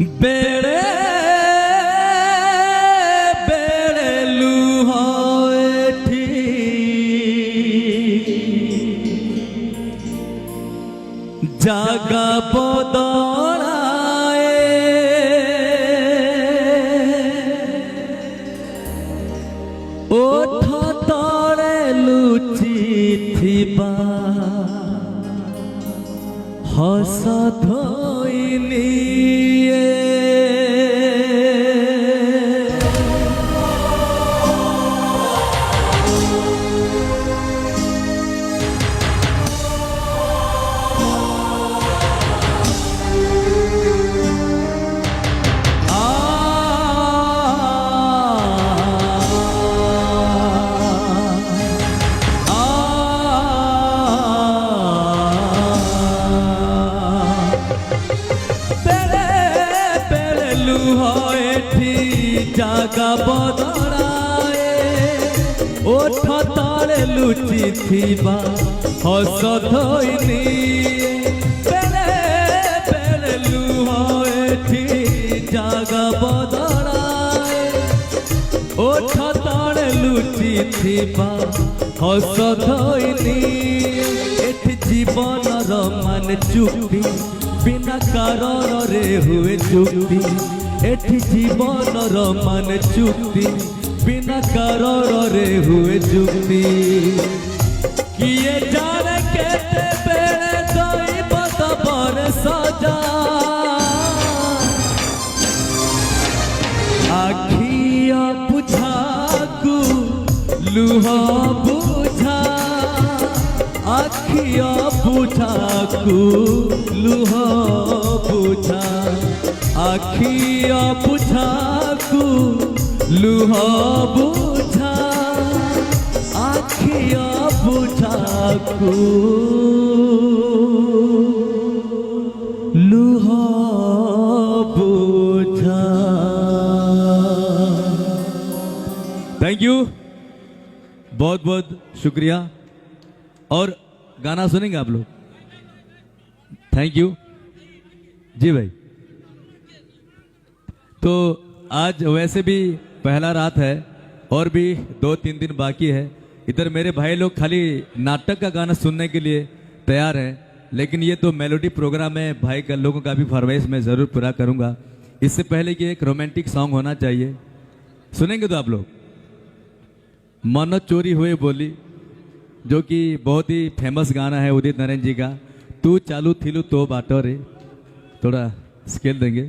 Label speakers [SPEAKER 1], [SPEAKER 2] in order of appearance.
[SPEAKER 1] बेड़े बेड़े लुहाएठी जागा बदलाए ओठ तले लुचि थिबा हस धोइनी जागा बदलाए ओठ तले लुचि थिबा हस धोइनी बेले बेले लुहाएठी जागा बदलाए ओठ तले लुचि थिबा हस धोइनी एठी जीवनर मान चुक्ति बिना कारण रे हुए चुक्ति एठी जीवनर मान चुक्ति बिना कारण रे हुए चुक्ति किए जाने केते बेड़े दैव तबर सजा आखिया बुझाकू लुहा बुझा आखिया बुझाकू लुहा बुझा आखिया बुझाकू लुहा बुझा आखिया बुझाकू लुहा बुझा। थैंक यू, बहुत बहुत शुक्रिया। और गाना सुनेंगे आप लोग? थैंक यू जी भाई। तो आज वैसे भी पहला रात है और भी 2-3 दिन बाकी है। इधर मेरे भाई लोग खाली नाटक का गाना सुनने के लिए तैयार हैं, लेकिन ये तो मेलोडी प्रोग्राम है, भाई का लोगों का भी फरमाइश मैं ज़रूर पूरा करूंगा। इससे पहले कि एक रोमांटिक सॉन्ग होना चाहिए, सुनेंगे तो आप लोग? मन चोरी हुए बोली, जो कि बहुत ही फेमस गाना है उदित नारायण जी का। तू चालू थिलू तो बाटो रे, थोड़ा स्केल देंगे।